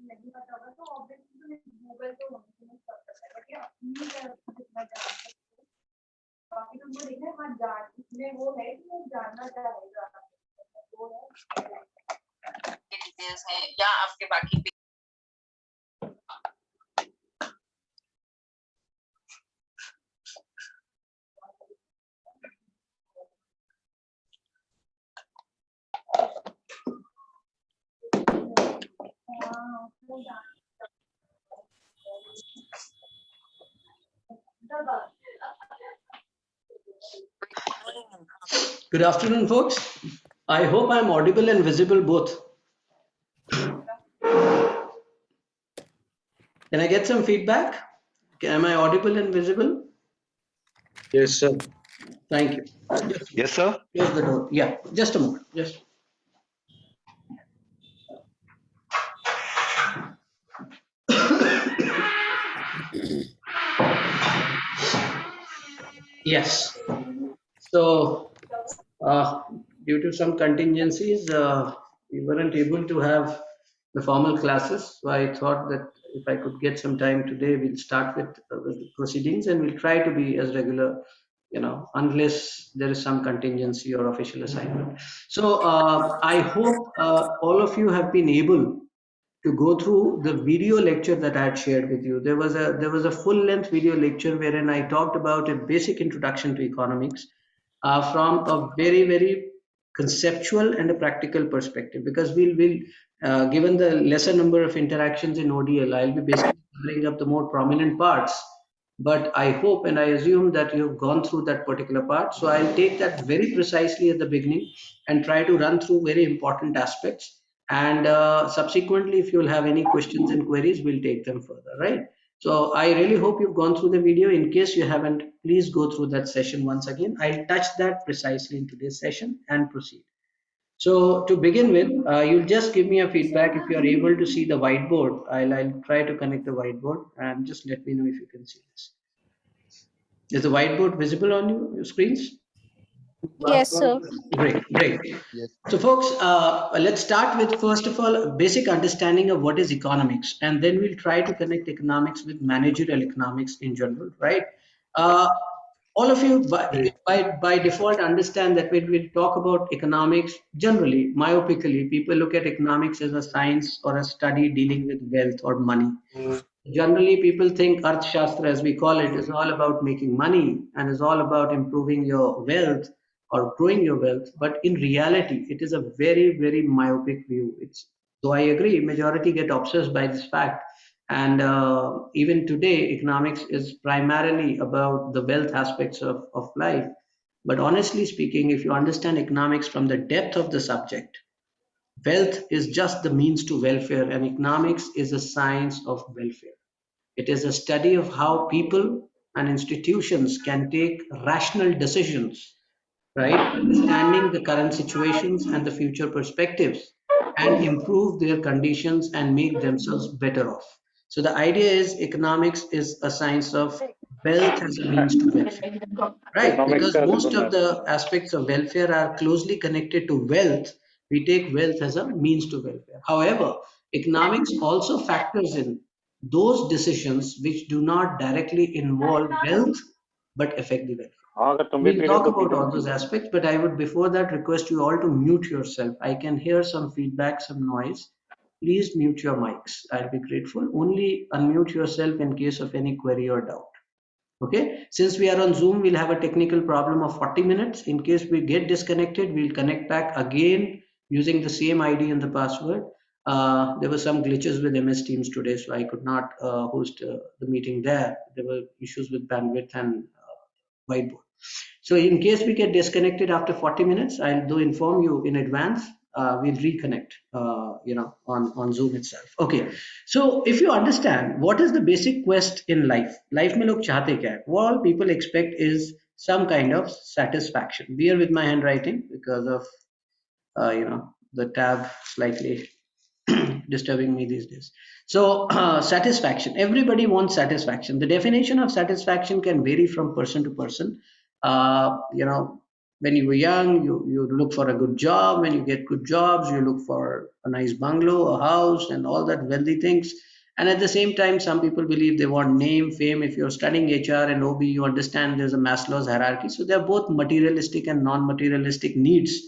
नहीं पता होगा तो ऑब्वियसली गूगल तो समझ सकता है बट या जितना जान सकते बाकी तो वो देखा हाँ जान इसमें वो है कि वो जानना चाहेगा वो है डिटेल्स हैं या आपके बाकी Good afternoon, folks. I hope I'm audible and visible both. Can I get some feedback? Am I audible and visible? Yes, sir. Thank you. Yes, sir. Close the door. Yeah, just a moment. Just. Yes. So, due to some contingencies, we weren't able to have the formal classes. So I thought that if I could get some time today, we'll start with the proceedings, and we'll try to be as regular, unless there is some contingency or official assignment. So I hope all of you have been able to go through the video lecture that I had shared with you. There was a full-length video lecture wherein I talked about a basic introduction to economics from a very conceptual and a practical perspective. Because we'll given the lesser number of interactions in ODL, I'll be basically covering up the more prominent parts. But I hope and I assume that you've gone through that particular part. So I'll take that very precisely at the beginning and try to run through very important aspects, and subsequently if you'll have any questions and queries, we'll take them further, right? So I really hope you've gone through the video. In case you haven't, please go through that session once again. I'll touch that precisely in today's session and proceed. So to begin with, you'll just give me a feedback if you're able to see the whiteboard. I'll try to connect the whiteboard, and just let me know if you can see this. Is the whiteboard visible on your screens? Yes, sir. Great. Yes. So, folks, let's start with, first of all, a basic understanding of what is economics, and then we'll try to connect economics with managerial economics in general, right? Uh, all of you, by default, understand that when we talk about economics, generally, myopically, people look at economics as a science or a study dealing with wealth or money. Generally, people think Arthashastra, as we call it, is all about making money and is all about improving your wealth or growing your wealth. But in reality, it is a very myopic view. It's, though I agree, majority get obsessed by this fact. And even today, economics is primarily about the wealth aspects of life. But honestly speaking, if you understand economics from the depth of the subject, wealth is just the means to welfare, and economics is a science of welfare. It is a study of how people and institutions can take rational decisions, right? Understanding the current situations and the future perspectives, and improve their conditions and make themselves better off. So the idea is economics is a science of wealth as a means to welfare, right? Because most of the aspects of welfare are closely connected to wealth. We take wealth as a means to welfare. However, economics also factors in those decisions which do not directly involve wealth but affect the welfare. We'll talk about all those aspects, but I would before that request you all to mute yourself. I can hear some feedback, some noise. Please mute your mics. I'll be grateful. Only unmute yourself in case of any query or doubt. Okay, since we are on Zoom, we'll have a technical problem of 40 minutes. In case we get disconnected, we'll connect back again using the same ID and the password. There were some glitches with MS Teams today, so I could not host the meeting there. There were issues with bandwidth and whiteboard. So in case we get disconnected after 40 minutes, I'll do inform you in advance. We'll reconnect, on Zoom itself. Okay. So if you understand what is the basic quest in life, life में लोग चाहते क्या है? What all people expect is some kind of satisfaction. Bear with my handwriting because of the tab slightly disturbing me these days. So satisfaction. Everybody wants satisfaction. The definition of satisfaction can vary from person to person. When you were young, you look for a good job. When you get good jobs, you look for a nice bungalow, a house, and all that wealthy things. And at the same time, some people believe they want name, fame. If you're studying HR and OB, you understand there's a Maslow's hierarchy. So they're both materialistic and non-materialistic needs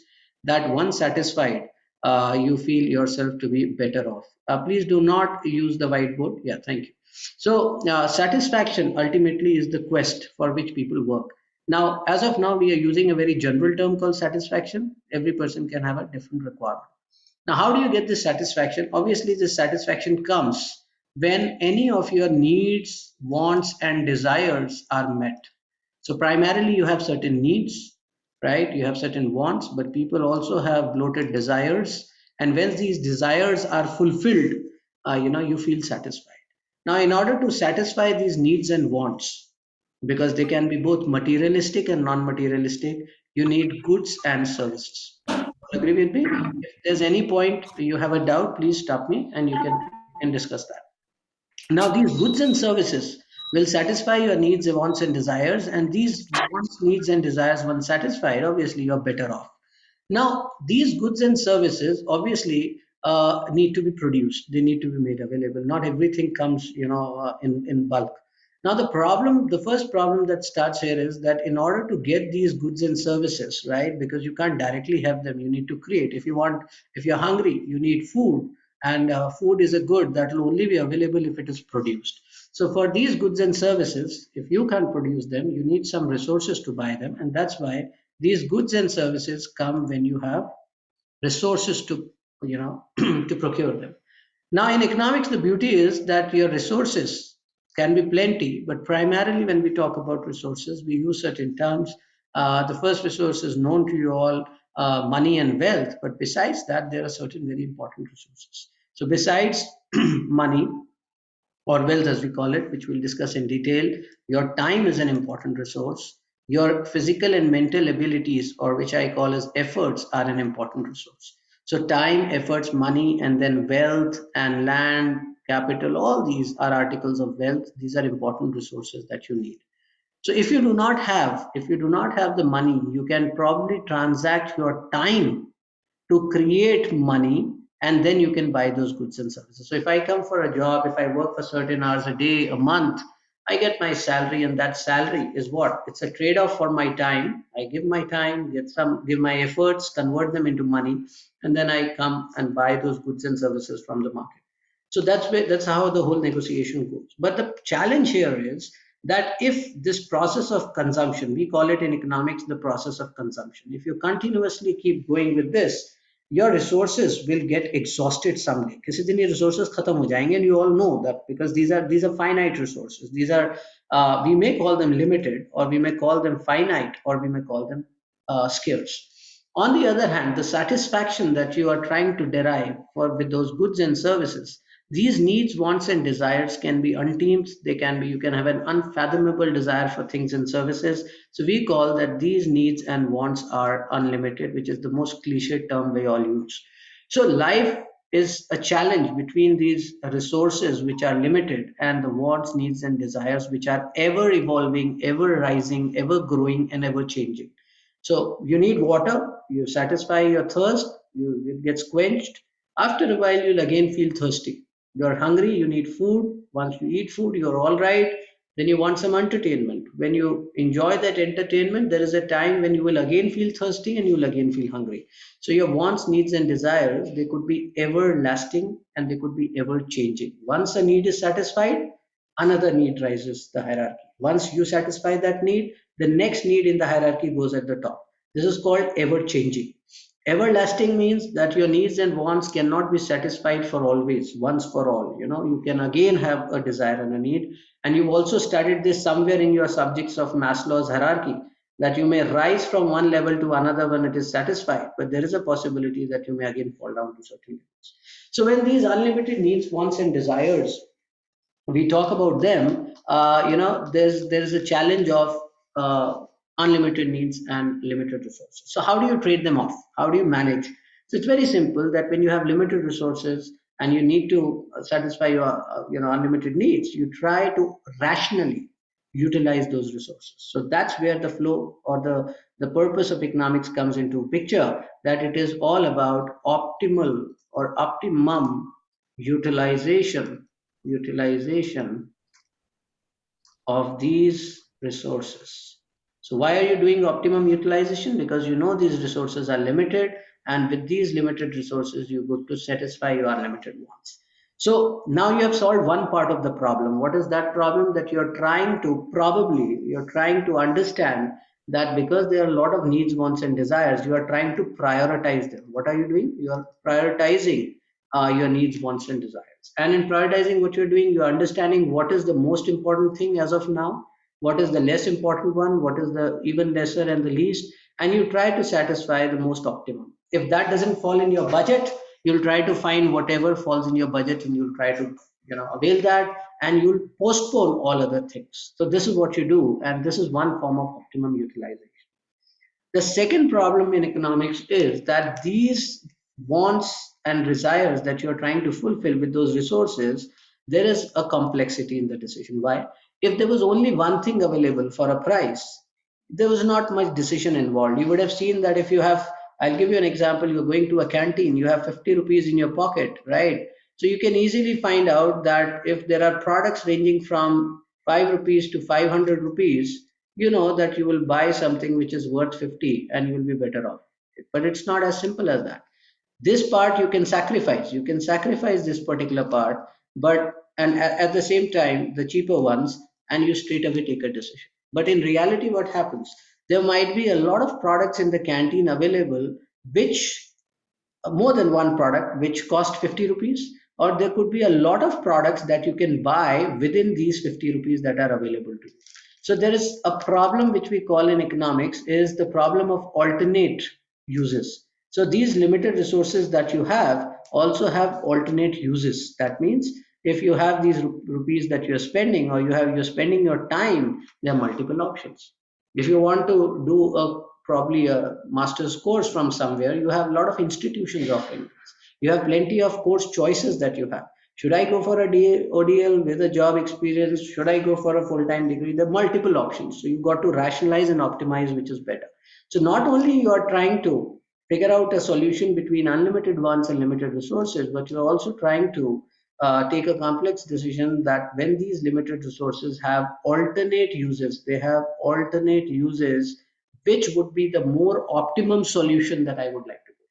that once satisfied, you feel yourself to be better off. Please do not use the whiteboard. Yeah, thank you. So satisfaction ultimately is the quest for which people work. Now, as of now, we are using a very general term called satisfaction. Every person can have a different requirement. Now, how do you get this satisfaction? Obviously, this satisfaction comes when any of your needs, wants, and desires are met. So primarily you have certain needs, right? You have certain wants, but people also have bloated desires. And when these desires are fulfilled, you feel satisfied. Now, in order to satisfy these needs and wants, because they can be both materialistic and non-materialistic, you need goods and services. Agree with me? If there's any point you have a doubt, please stop me and you can discuss that. Now, these goods and services will satisfy your needs, wants, and desires. And these wants, needs, and desires, once satisfied, obviously you're better off. Now, these goods and services obviously need to be produced. They need to be made available. Not everything comes, in bulk. Now, the first problem that starts here is that in order to get these goods and services, right, because you can't directly have them, you need to create. If you're hungry, you need food, and food is a good that will only be available if it is produced. So, for these goods and services, if you can't produce them, you need some resources to buy them, and that's why these goods and services come when you have resources to to procure them. Now in economics, the beauty is that your resources can be plenty, but primarily when we talk about resources, we use certain terms. The first resource is known to you all, money and wealth, but besides that there are certain very important resources. So besides money, or wealth as we call it, which we'll discuss in detail, your time is an important resource. Your physical and mental abilities, or which I call as efforts, are an important resource. So time, efforts, money, and then wealth and land, capital, all these are articles of wealth. These are important resources that you need. So if you do not have the money, you can probably transact your time to create money, and then you can buy those goods and services. So if I come for a job, if I work for certain hours a day, a month, I get my salary, and that salary is what? It's a trade-off for my time. I give my time, give my efforts, convert them into money, and then I come and buy those goods and services from the market. So that's how the whole negotiation goes. But the challenge here is that if this process of consumption, we call it in economics the process of consumption, if you continuously keep going with this, your resources will get exhausted someday. किसी दिन ये resources खत्म हो जाएंगे, and you all know that because these are finite resources. These are we may call them limited, or we may call them finite, or we may call them scarce. On the other hand, the satisfaction that you are trying to derive with those goods and services, these needs, wants, and desires can be untamed. You can have an unfathomable desire for things and services. So we call that these needs and wants are unlimited, which is the most cliche term we all use. So life is a challenge between these resources which are limited and the wants, needs, and desires which are ever evolving, ever rising, ever growing, and ever changing. So you need water, you satisfy your thirst, it gets quenched. After a while, you'll again feel thirsty. You're hungry, you need food. Once you eat food, you're all right. Then you want some entertainment. When you enjoy that entertainment, there is a time when you will again feel thirsty and you will again feel hungry. So your wants, needs, and desires, they could be everlasting and they could be ever changing. Once a need is satisfied, another need rises the hierarchy. Once you satisfy that need, the next need in the hierarchy goes at the top. This is called ever changing. Everlasting means that your needs and wants cannot be satisfied for always, once for all. You can again have a desire and a need. And you've also studied this somewhere in your subjects of Maslow's hierarchy, that you may rise from one level to another when it is satisfied, but there is a possibility that you may again fall down to certain levels. So when these unlimited needs, wants, and desires, we talk about them, there's a challenge of unlimited needs and limited resources. So how do you trade them off? How do you manage? So it's very simple that when you have limited resources and you need to satisfy your unlimited needs, you try to rationally utilize those resources. So that's where the flow or the purpose of economics comes into picture, that it is all about optimal or optimum utilization of these resources. So why are you doing optimum utilization? Because you know these resources are limited, and with these limited resources, you go to satisfy your unlimited wants. So now you have solved one part of the problem. What is that problem? That you're trying to understand that because there are a lot of needs, wants, and desires, you are trying to prioritize them. What are you doing? You are prioritizing your needs, wants, and desires. And in prioritizing what you're doing, you're understanding what is the most important thing as of now, what is the less important one, what is the even lesser and the least, and you try to satisfy the most optimum. If that doesn't fall in your budget, you'll try to find whatever falls in your budget and you'll try to avail that, and you'll postpone all other things. So this is what you do, and this is one form of optimum utilization. The second problem in economics is that these wants and desires that you're trying to fulfill with those resources, there is a complexity in the decision. Why? If there was only one thing available for a price, there was not much decision involved. You would have seen that if you have, I'll give you an example, you're going to a canteen, you have 50 rupees in your pocket, right? So you can easily find out that if there are products ranging from 5 rupees to 500 rupees, you know that you will buy something which is worth 50 and you will be better off. But it's not as simple as that. This part you can sacrifice this particular part, but and at the same time the cheaper ones, and you straight away take a decision. But in reality, what happens? There might be a lot of products in the canteen available, which more than one product which cost 50 rupees, or there could be a lot of products that you can buy within these 50 rupees that are available to you. So there is a problem which we call in economics is the problem of alternate uses. So these limited resources that you have also have alternate uses. That means if you have these rupees that you're spending, or you're spending your time, there are multiple options. If you want to do probably a master's course from somewhere, you have a lot of institutions offering this. You have plenty of course choices that you have. Should I go for a ODL with a job experience? Should I go for a full-time degree? There are multiple options. So you've got to rationalize and optimize which is better. So not only you are trying to figure out a solution between unlimited wants and limited resources, but you're also trying to take a complex decision that when these limited resources have alternate uses, which would be the more optimum solution that I would like to go.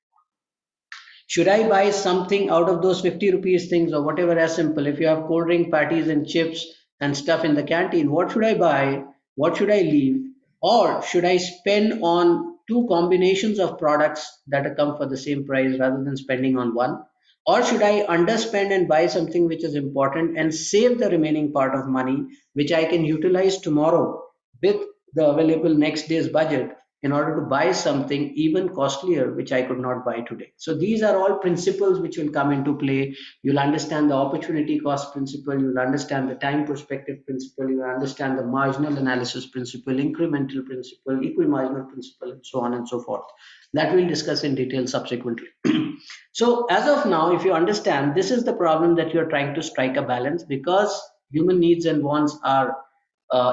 Should I buy something out of those 50 rupees things or whatever, as simple? If you have cold drink patties and chips and stuff in the canteen, what should I buy? What should I leave? Or should I spend on two combinations of products that come for the same price rather than spending on one? Or should I underspend and buy something which is important and save the remaining part of money, which I can utilize tomorrow with the available next day's budget in order to buy something even costlier, which I could not buy today? So these are all principles which will come into play. You'll understand the opportunity cost principle, you'll understand the time perspective principle, you'll understand the marginal analysis principle, incremental principle, equal marginal principle, and so on and so forth. That we'll discuss in detail subsequently. So as of now, if you understand, this is the problem that you're trying to strike a balance, because human needs and wants are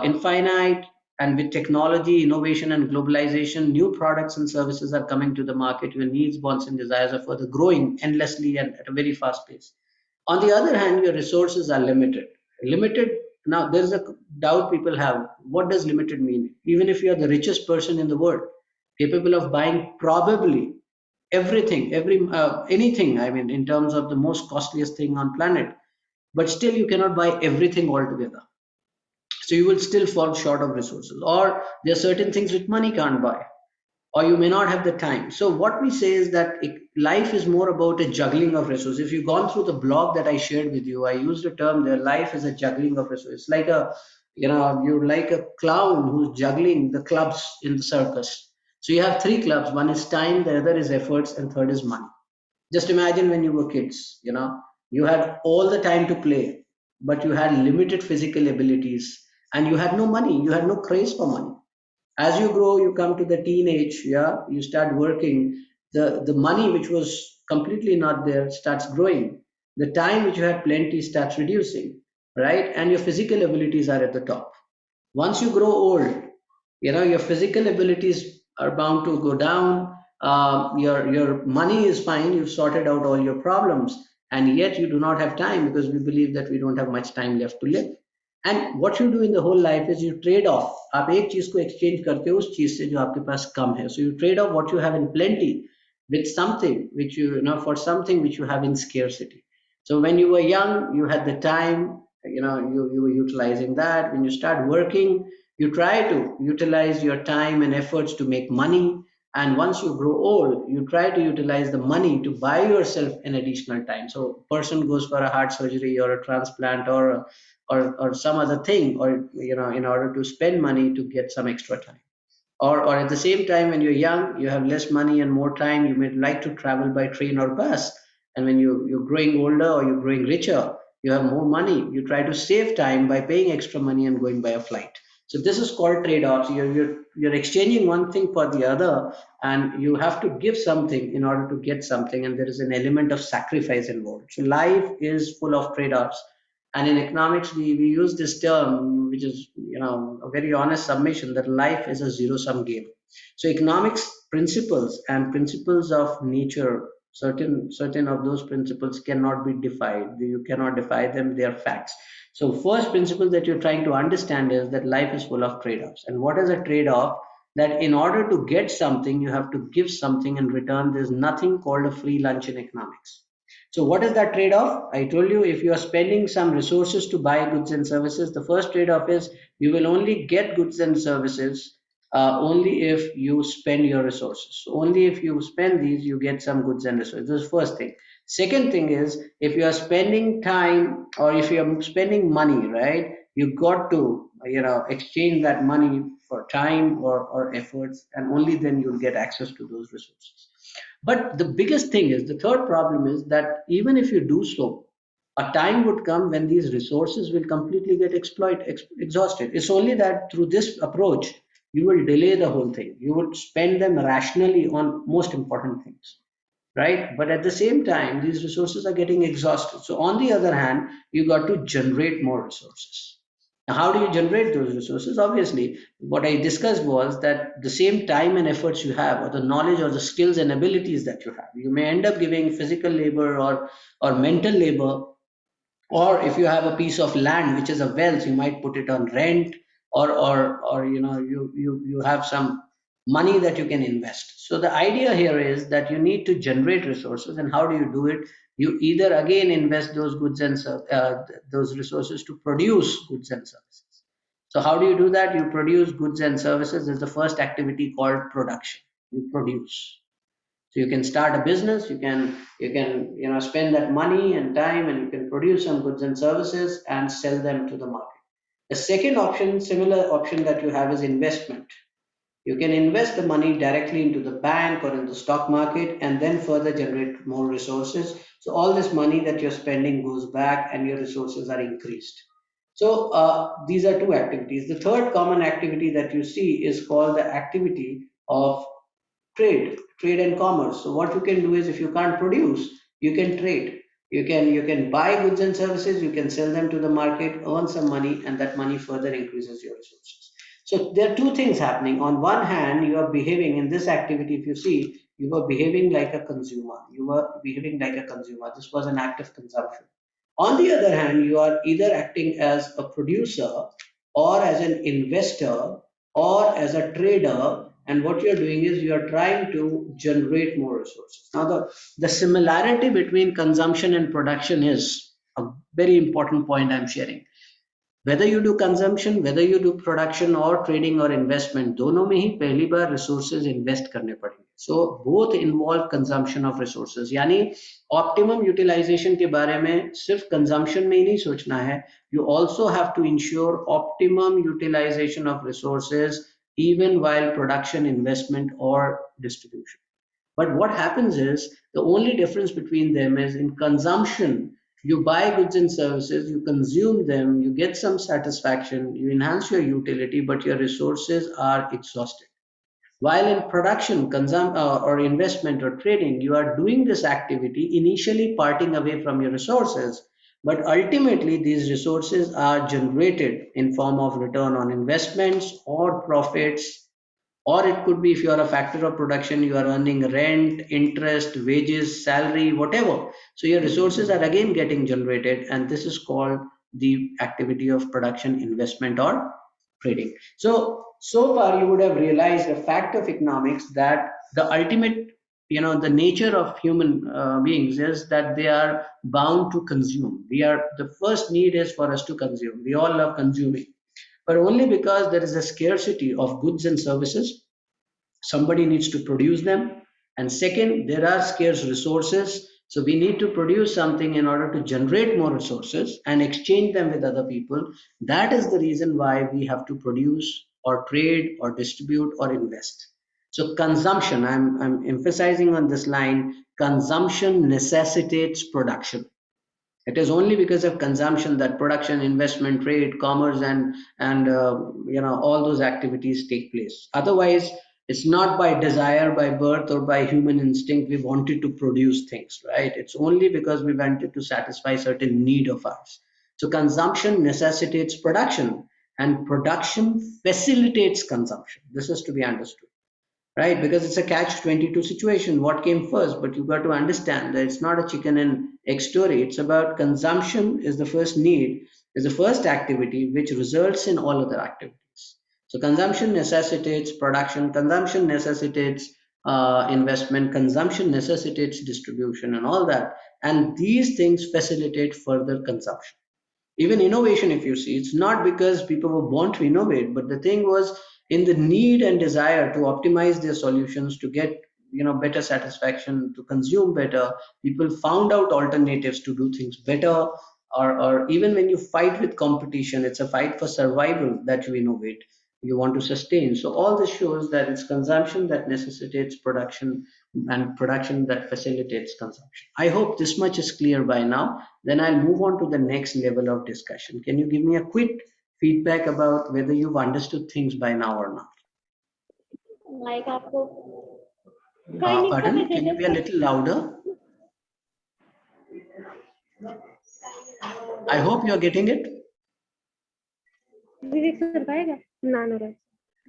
infinite, and with technology, innovation, and globalization, new products and services are coming to the market. Your needs, wants, and desires are further growing endlessly and at a very fast pace. On the other hand, your resources are limited. Limited. Now, there's a doubt people have. What does limited mean? Even if you're the richest person in the world, capable of buying probably everything, anything, I mean, in terms of the most costliest thing on planet, but still you cannot buy everything altogether. So you will still fall short of resources, or there are certain things which money can't buy, or you may not have the time. So what we say is that life is more about a juggling of resources. If you've gone through the blog that I shared with you, I used a term there: life is a juggling of resources. It's like you're like a clown who's juggling the clubs in the circus. So you have three clubs: one is time, the other is efforts, and third is money. Just imagine when you were kids, you had all the time to play, but you had limited physical abilities, and you had no money, you had no craze for money. As you grow, you come to the teenage, yeah, you start working. The money which was completely not there starts growing. The time which you had plenty starts reducing, right? And your physical abilities are at the top. Once you grow old, your physical abilities are bound to go down. Your money is fine, you've sorted out all your problems, and yet you do not have time because we believe that we don't have much time left to live. And what you do in the whole life is you trade off. आप एक चीज को exchange करते हो उस चीज से जो आपके पास कम है. So you trade off what you have in plenty with something which for something which you have in scarcity. So when you were young, you had the time, you were utilizing that. When you start working, you try to utilize your time and efforts to make money. And once you grow old, you try to utilize the money to buy yourself an additional time. So person goes for a heart surgery or a transplant or some other thing, or in order to spend money to get some extra time. Or at the same time, when you're young, you have less money and more time, you may like to travel by train or bus. And when you're growing older or you're growing richer, you have more money, you try to save time by paying extra money and going by a flight. So this is called trade-offs. You're exchanging one thing for the other, and you have to give something in order to get something, and there is an element of sacrifice involved. So life is full of trade-offs. And in economics, we use this term, which is, a very honest submission that life is a zero-sum game. So economics principles and principles of nature, certain of those principles cannot be defied. You cannot defy them, they are facts. So first principle that you're trying to understand is that life is full of trade-offs. And what is a trade-off? That in order to get something, you have to give something in return. There's nothing called a free lunch in economics. So what is that trade-off? I told you, if you are spending some resources to buy goods and services, the first trade-off is you will only get goods and services only if you spend your resources. So only if you spend these, you get some goods and resources. This is the first thing. Second thing is, if you are spending time or if you are spending money, right, you got to exchange that money for time or efforts, and only then you'll get access to those resources. But the biggest thing is, the third problem is that even if you do so, a time would come when these resources will completely get exhausted. It's only that through this approach, you will delay the whole thing. You would spend them rationally on most important things, right? But at the same time, these resources are getting exhausted. So on the other hand, you got to generate more resources. Now, how do you generate those resources? Obviously, what I discussed was that the same time and efforts you have, or the knowledge or the skills and abilities that you have, you may end up giving physical labor or mental labor. Or if you have a piece of land which is a wealth, you might put it on rent, or you have some money that you can invest. So the idea here is that you need to generate resources. And how do you do it? You either again invest those goods and those resources to produce goods and services. So how do you do that? You produce goods and services. There's the first activity called production. You produce. So you can start a business, you can spend that money and time, and you can produce some goods and services and sell them to the market. The second option, similar option that you have, is investment. You can invest the money directly into the bank or in the stock market and then further generate more resources. So all this money that you're spending goes back and your resources are increased. So these are two activities. The third common activity that you see is called the activity of trade and commerce. So what you can do is, if you can't produce, you can trade. You can buy goods and services, you can sell them to the market, earn some money, and that money further increases your resources. So there are two things happening. On one hand, you are behaving in this activity. If you see, you were behaving like a consumer. You were behaving like a consumer. This was an act of consumption. On the other hand, you are either acting as a producer or as an investor or as a trader, and what you're doing is you are trying to generate more resources. Now, the similarity between consumption and production is a very important point I'm sharing. Whether you do consumption, whether you do production or trading or investment, दोनों में ही पहली बार resources invest करने पड़ेंगे. So both involve consumption of resources. यानी optimum utilization के बारे में सिर्फ consumption में ही नहीं सोचना है. You also have to ensure optimum utilization of resources even while production, investment or distribution. But what happens is, the only difference between them is, in consumption, You buy goods and services, you consume them, you get some satisfaction, you enhance your utility, but your resources are exhausted. While in production, or investment or trading, you are doing this activity initially parting away from your resources, but ultimately these resources are generated in form of return on investments or profits, or it could be if you are a factor of production, you are earning rent, interest, wages, salary, whatever. So your resources are again getting generated, and this is called the activity of production, investment, or trading. So far you would have realized a fact of economics that the ultimate, the nature of human beings is that they are bound to consume. The first need is for us to consume. We all love consuming, but only because there is a scarcity of goods and services. Somebody needs to produce them, and second, there are scarce resources, so we need to produce something in order to generate more resources and exchange them with other people. That is the reason why we have to produce or trade or distribute or invest. So consumption, I'm emphasizing on this line, consumption necessitates production. It is only because of consumption that production, investment, trade, commerce, and all those activities take place. Otherwise, it's not by desire, by birth, or by human instinct we wanted to produce things, right? It's only because we wanted to satisfy certain need of ours. So consumption necessitates production, and production facilitates consumption. This is to be understood, right? Because it's a catch 22 situation. What came first? But you've got to understand that it's not a chicken and egg story. It's about consumption is the first need, is the first activity which results in all other activities. So consumption necessitates production, consumption necessitates investment, consumption necessitates distribution, and all that. And these things facilitate further consumption. Even innovation, if you see, it's not because people were born to innovate, but the thing was in the need and desire to optimize their solutions to get better satisfaction, to consume better. People found out alternatives to do things better, or even when you fight with competition, it's a fight for survival that you innovate, you want to sustain. So all this shows that it's consumption that necessitates production, and production that facilitates consumption. I hope this much is clear by now. Then I'll move on to the next level of discussion. Can you give me a quick feedback about whether you've understood things by now or not? like आपको kindly Pardon? कर Can you देना be a little louder? I hope you're getting it. विवेक कर पाएगा ना ना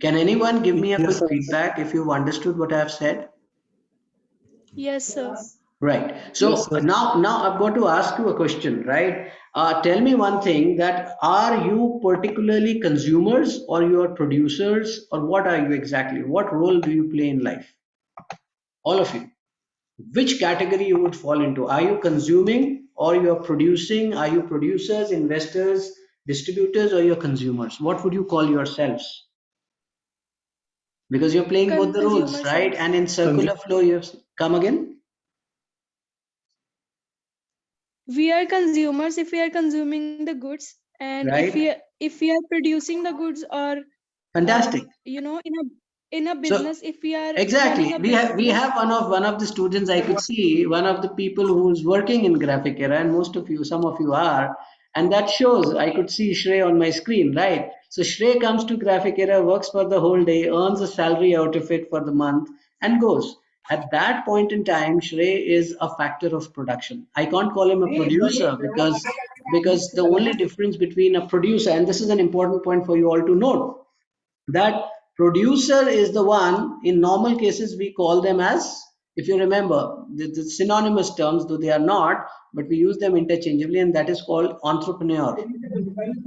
Can anyone give me a Yes, quick sir. feedback if you've understood what I have said? Yes, sir. Right. So Yes, sir. now I'm going to ask you a question, right? Tell me one thing, that are you particularly consumers or you are producers, or what are you exactly? What role do you play in life? All of you. Which category you would fall into? Are you consuming or you're producing? Are you producers, investors, distributors, or you're consumers? What would you call yourselves? Because you're playing both the roles, Consumer, right? sir. And in circular flow, you have come again. We are consumers if we are consuming the goods, and Right. if we are producing the goods, or Fantastic. in a So business, if we are exactly, running a we business. have one of the students. I could see one of the people who's working in Graphic Era, and most of you, some of you are, and that shows. I could see Shrey on my screen, right? So Shrey comes to Graphic Era, works for the whole day, earns a salary out of it for the month, and goes. At that point in time, Shrey is a factor of production. I can't call him a producer because the only difference between a producer, and this is an important point for you all to note, that producer is the one, in normal cases we call them as, if you remember, the synonymous terms, though they are not, but we use them interchangeably, and that is called entrepreneur.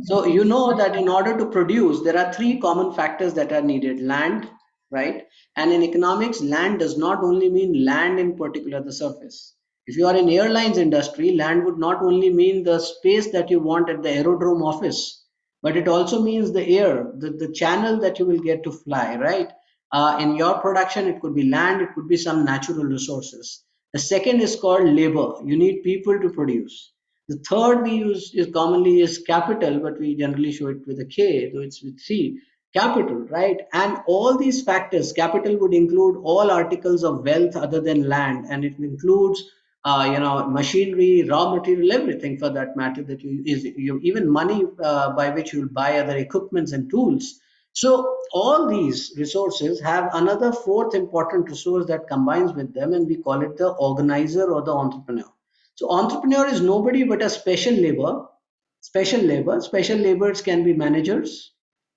So you know that in order to produce, there are three common factors that are needed. Land, right? And in economics, land does not only mean land in particular, the surface. If you are in airlines industry, land would not only mean the space that you want at the aerodrome office, but it also means the air, the channel that you will get to fly, right? In your production, it could be land, it could be some natural resources. The second is called labor. You need people to produce. The third we use is commonly is capital, but we generally show it with a K, though it's with C. Capital, right? And all these factors, capital would include all articles of wealth other than land, and it includes machinery, raw material, everything for that matter that you even money by which you'll buy other equipments and tools. So all these resources have another fourth important resource that combines with them, and we call it the organizer or the entrepreneur. So entrepreneur is nobody but a special labor. Special laborers can be managers,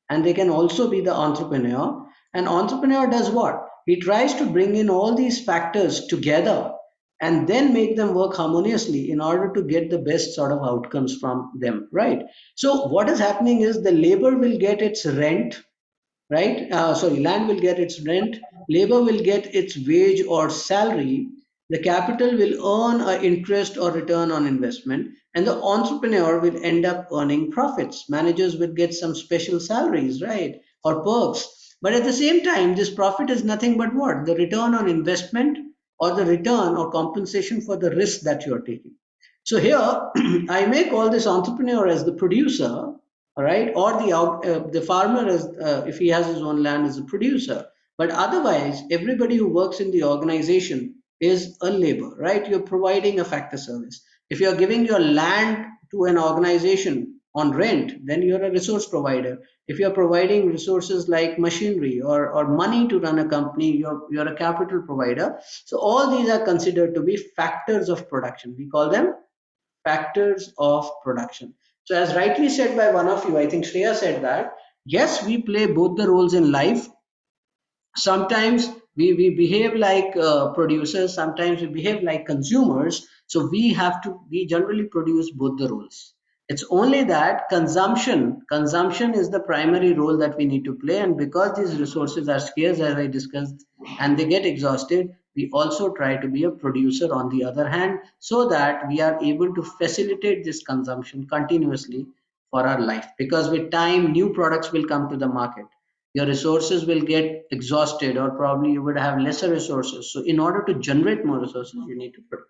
and they can also be the entrepreneur. An entrepreneur does what? He tries to bring in all these factors together and then make them work harmoniously in order to get the best sort of outcomes from them, right? So what is happening is the labor will get its rent, right? Land will get its rent, labor will get its wage or salary, the capital will earn an interest or return on investment, and the entrepreneur will end up earning profits. Managers will get some special salaries, right? Or perks. But at the same time, this profit is nothing but what? The return on investment or the return or compensation for the risk that you're taking. So here, I may call this entrepreneur as the producer, all right, or the farmer as if he has his own land as a producer. But otherwise, everybody who works in the organization is a labor, right? You're providing a factor service. If you're giving your land to an organization on rent, then you're a resource provider. If you're providing resources like machinery or money to run a company, you're a capital provider. So all these are considered to be factors of production. We call them factors of production. So as rightly said by one of you, I think Shreya said that, yes, we play both the roles in life. Sometimes we behave like producers, sometimes we behave like consumers. So we generally produce both the roles. It's only that consumption is the primary role that we need to play, and because these resources are scarce, as I discussed, and they get exhausted, we also try to be a producer on the other hand, so that we are able to facilitate this consumption continuously for our life, because with time new products will come to the market, your resources will get exhausted, or probably you would have lesser resources. So in order to generate more resources, you need to produce.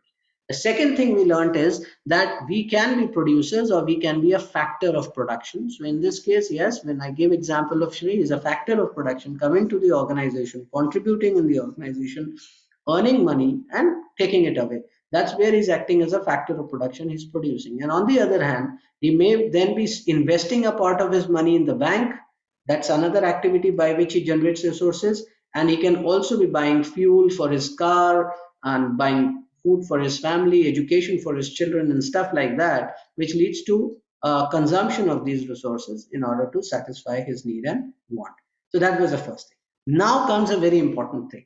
The second thing we learned is that we can be producers or we can be a factor of production. So in this case, yes, when I give example of Shri is a factor of production, coming to the organization, contributing in the organization, earning money and taking it away. That's where he's acting as a factor of production, he's producing. And on the other hand, he may then be investing a part of his money in the bank. That's another activity by which he generates resources. And he can also be buying fuel for his car and buying food for his family, education for his children, and stuff like that, which leads to consumption of these resources in order to satisfy his need and want. So that was the first thing. Now comes a very important thing.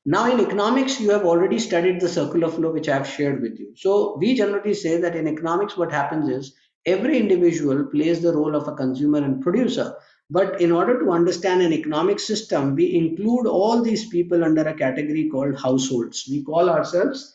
Now in economics, you have already studied the circular flow, which I have shared with you. So we generally say that in economics, what happens is every individual plays the role of a consumer and producer. But in order to understand an economic system, we include all these people under a category called households. We call ourselves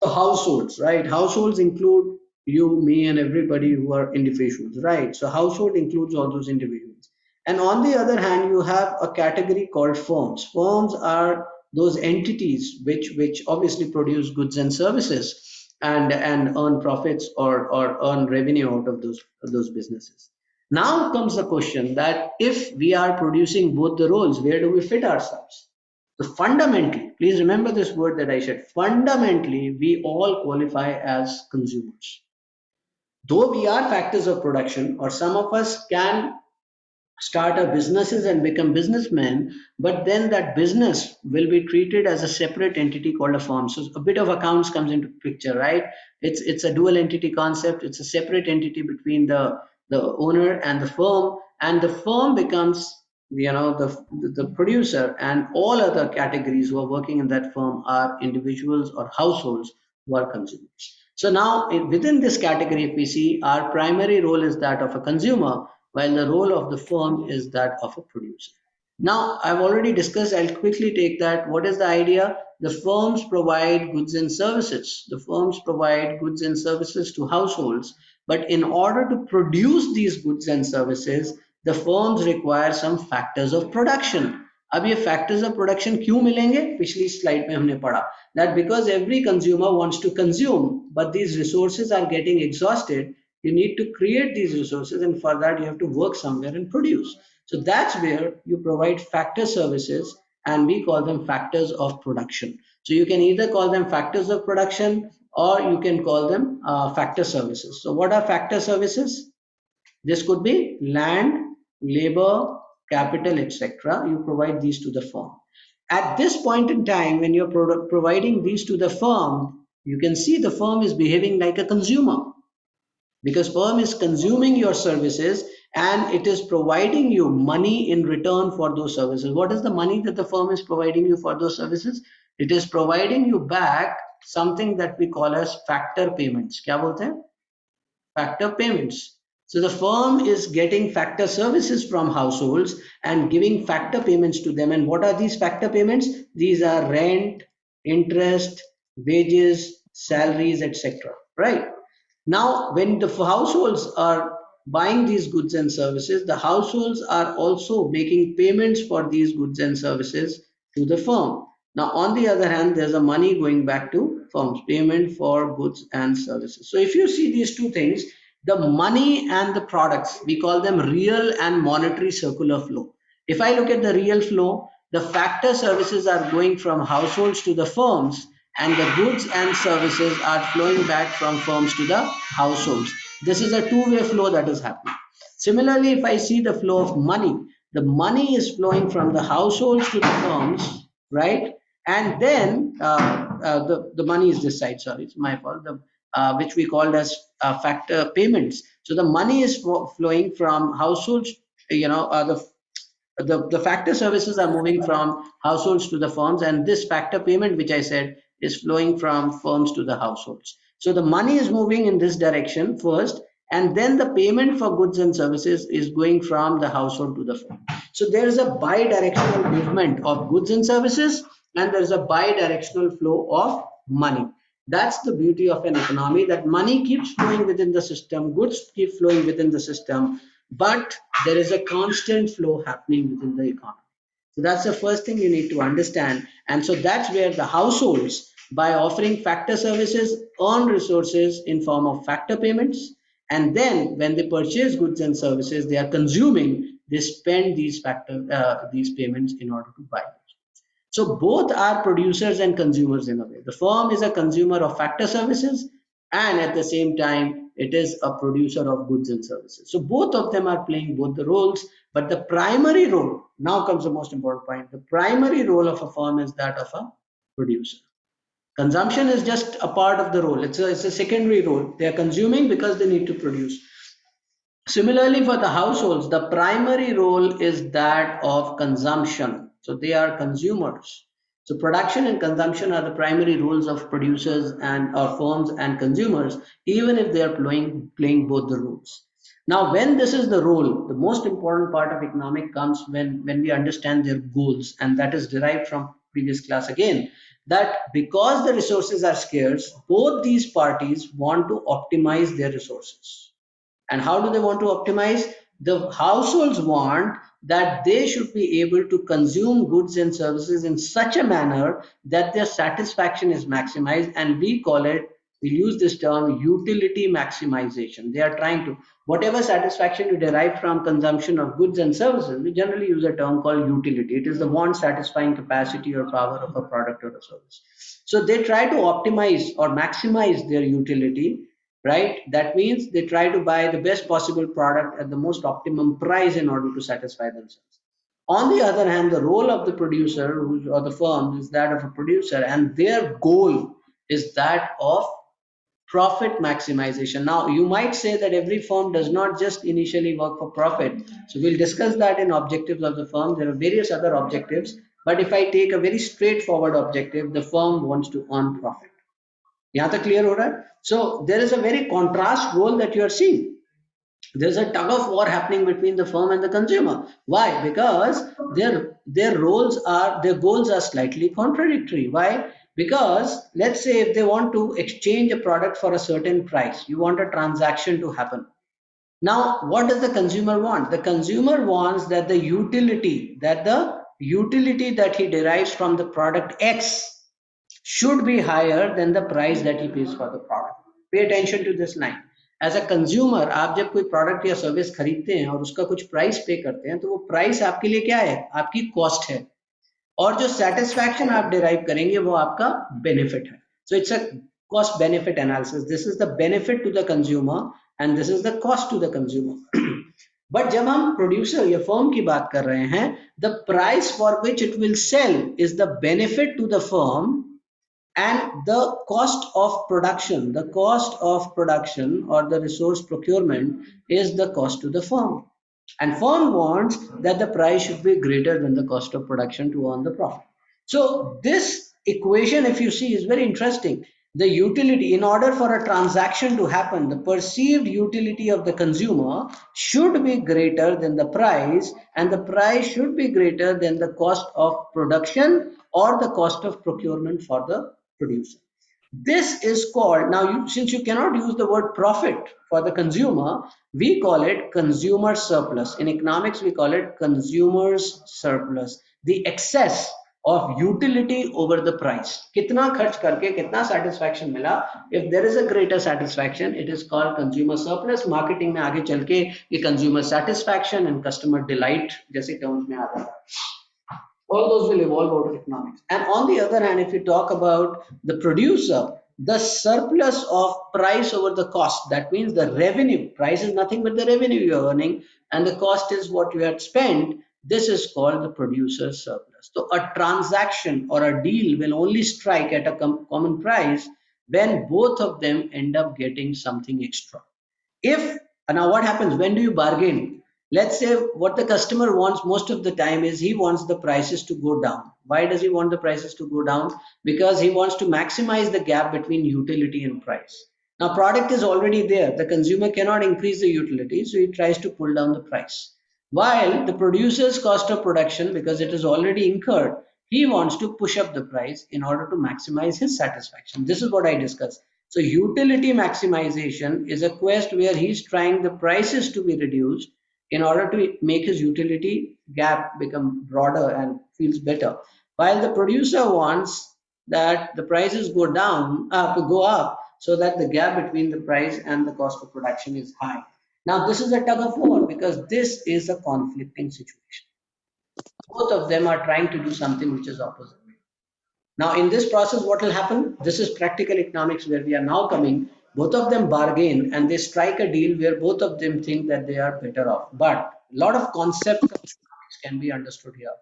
the households, right? Households include you, me, and everybody who are individuals, right? So household includes all those individuals. And on the other hand, you have a category called firms. Firms are those entities which obviously produce goods and services and earn profits or earn revenue out of those businesses. Now comes the question that if we are producing both the roles, where do we fit ourselves? So fundamentally, please remember this word that I said, fundamentally, we all qualify as consumers. Though we are factors of production, or some of us can start our businesses and become businessmen, but then that business will be treated as a separate entity called a firm. So a bit of accounts comes into picture, right? It's a dual entity concept. It's a separate entity between the owner and the firm becomes the producer, and all other categories who are working in that firm are individuals or households who are consumers. So now within this category, if we see, our primary role is that of a consumer, while the role of the firm is that of a producer. Now, I've already discussed, I'll quickly take that. What is the idea? The firms provide goods and services. The firms provide goods and services to households. But in order to produce these goods and services, the firms require some factors of production. अब ये factors of production क्यों मिलेंगे? पिछली slide में हमने पढ़ा that because every consumer wants to consume, but these resources are getting exhausted, you need to create these resources, and for that you have to work somewhere and produce. So that's where you provide factor services, and we call them factors of production. So you can either call them factors of production or you can call them factor services. So what are factor services? This could be land, labor, capital, etc. You provide these to the firm. At this point in time, when you're providing these to the firm, you can see the firm is behaving like a consumer, because firm is consuming your services and it is providing you money in return for those services. What is the money that the firm is providing you for those services? It is providing you back something that we call as factor payments. क्या बोलते हैं? Factor payments. So the firm is getting factor services from households and giving factor payments to them. And what are these factor payments? These are rent, interest, wages, salaries, etc. Right? Now, when the households are buying these goods and services, the households are also making payments for these goods and services to the firm. Now, on the other hand, there's a money going back to firms, payment for goods and services. So if you see these two things, the money and the products, we call them real and monetary circular flow. If I look at the real flow, the factor services are going from households to the firms, and the goods and services are flowing back from firms to the households. This is a two-way flow that is happening. Similarly, if I see the flow of money, the money is flowing from the households to the firms, right? And then the money is this side, sorry, it's my fault, which we called as factor payments. So the money is flowing from households, the factor services are moving from households to the firms, and this factor payment, which I said, is flowing from firms to the households. So the money is moving in this direction first, and then the payment for goods and services is going from the household to the firm. So there is a bi-directional movement of goods and services, and there is a bi-directional flow of money. That's the beauty of an economy, that money keeps flowing within the system, goods keep flowing within the system, but there is a constant flow happening within the economy. So that's the first thing you need to understand. And so that's where the households, by offering factor services, earn resources in form of factor payments. And then when they purchase goods and services, they are consuming, they spend these payments in order to buy. So both are producers and consumers in a way. The firm is a consumer of factor services, and at the same time, it is a producer of goods and services. So both of them are playing both the roles, but the primary role, now comes the most important point, the primary role of a firm is that of a producer. Consumption is just a part of the role. It's a secondary role. They are consuming because they need to produce. Similarly, for the households, the primary role is that of consumption. So they are consumers. So production and consumption are the primary roles of producers and firms and consumers, even if they are playing both the roles. Now, when this is the role, the most important part of economic comes when we understand their goals, and that is derived from previous class again, that because the resources are scarce, both these parties want to optimize their resources. And how do they want to optimize? The households want that they should be able to consume goods and services in such a manner that their satisfaction is maximized, and we use this term utility maximization. They are trying to, whatever satisfaction you derive from consumption of goods and services, we generally use a term called utility. It is the want satisfying capacity or power of a product or a service. So they try to optimize or maximize their utility. Right? That means they try to buy the best possible product at the most optimum price in order to satisfy themselves. On the other hand, the role of the producer or the firm is that of a producer, and their goal is that of profit maximization. Now, you might say that every firm does not just initially work for profit. So we'll discuss that in objectives of the firm. There are various other objectives, but if I take a very straightforward objective, the firm wants to earn profit. यहाँ तक clear हो रहा है? So there is a very contrast role that you are seeing. There's a tug of war happening between the firm and the consumer. Why? Because their goals are slightly contradictory. Why? Because let's say if they want to exchange a product for a certain price, you want a transaction to happen. Now, what does the consumer want? The consumer wants that the utility that he derives from the product X should be higher than the price that he pays for the product. Pay attention to this line. As a consumer, आप जब कोई product या service खरीदते हैं और उसका कुछ price pay करते हैं, तो वो price आपके लिए क्या है? आपकी cost है. और जो satisfaction आप derive करेंगे वो आपका benefit है. So it's a cost benefit analysis. This is the benefit to the consumer and this is the cost to the consumer. But जब हम producer या firm की बात कर रहे हैं, the price for which it will sell is the benefit to the firm and the cost of production or the resource procurement is the cost to the firm. And firm wants that the price should be greater than the cost of production to earn the profit. So this equation, if you see, is very interesting. The utility, in order for a transaction to happen, the perceived utility of the consumer should be greater than the price, and the price should be greater than the cost of production or the cost of procurement for the producer. This is called, now since you cannot use the word profit for the consumer, we call it consumer surplus. In economics, we call it consumer's surplus. The excess of utility over the price. कितना खर्च करके कितना satisfaction मिला? If there is a greater satisfaction, it is called consumer surplus. Marketing में आगे चल के ये consumer satisfaction and customer delight जैसे terms में आता है. All those will evolve out of economics. And on the other hand, if you talk about the producer, the surplus of price over the cost, that means the revenue, price is nothing but the revenue you're earning, and the cost is what you had spent. This is called the producer's surplus. So a transaction or a deal will only strike at a common price when both of them end up getting something extra. If now what happens when do you bargain? Let's say what the customer wants most of the time is he wants the prices to go down. Why does he want the prices to go down? Because he wants to maximize the gap between utility and price. Now product is already there. The consumer cannot increase the utility, so he tries to pull down the price. While the producer's cost of production, because it is already incurred, he wants to push up the price in order to maximize his satisfaction. This is what I discussed. So utility maximization is a quest where he's trying the prices to be reduced in order to make his utility gap become broader and feels better. While the producer wants that the prices go down, go up, so that the gap between the price and the cost of production is high. Now this is a tug of war because this is a conflicting situation. Both of them are trying to do something which is opposite. Now, in this process, what will happen? This is practical economics where we are now coming. Both of them bargain and they strike a deal where both of them think that they are better off. But a lot of concepts of economics can be understood here.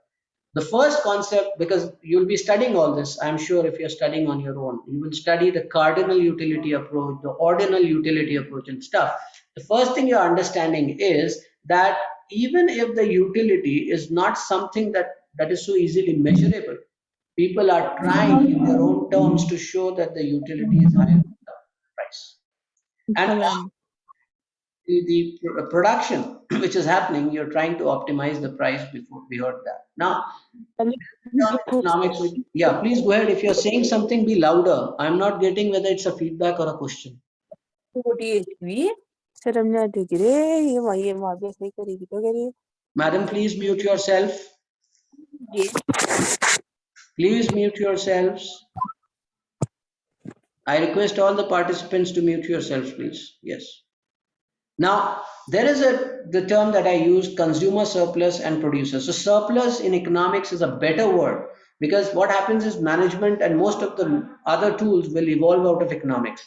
The first concept, because you'll be studying all this, I'm sure if you're studying on your own, you will study the cardinal utility approach, the ordinal utility approach and stuff. The first thing you're understanding is that even if the utility is not something that is so easily measurable, people are trying in their own terms to show that the utility is higher than the price. And the production which is happening, you're trying to optimize the price before we heard that. Now, economics, yeah, please go ahead. If you're saying something, be louder. I'm not getting whether it's a feedback or a question. Madam, please mute yourself. Please mute yourselves. I request all the participants to mute yourselves, please. Yes. Now, there is the term that I used, consumer surplus and producer. So surplus in economics is a better word because what happens is management and most of the other tools will evolve out of economics.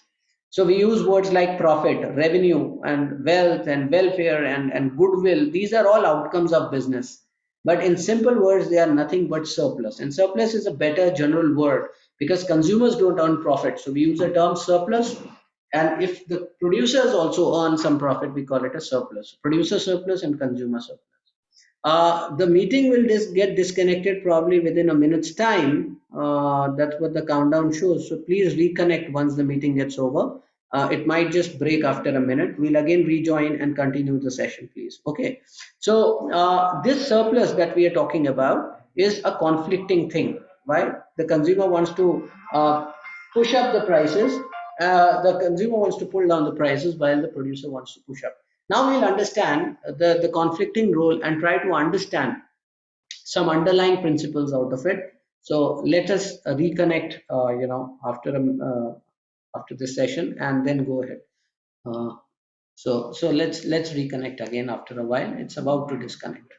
So we use words like profit, revenue, and wealth, and welfare, and goodwill. These are all outcomes of business. But in simple words, they are nothing but surplus. And surplus is a better general word because consumers don't earn profit. So we use the term surplus. And if the producers also earn some profit, we call it a surplus. Producer surplus and consumer surplus. The meeting will get disconnected probably within a minute's time. That's what the countdown shows. So please reconnect once the meeting gets over. It might just break after a minute. We'll again rejoin and continue the session, please. Okay. So this surplus that we are talking about is a conflicting thing, right? The consumer wants to push up the prices. The consumer wants to pull down the prices while the producer wants to push up. Now we'll understand the conflicting role and try to understand some underlying principles out of it. So let us reconnect, after this session and then go ahead. So let's reconnect again after a while. It's about to disconnect.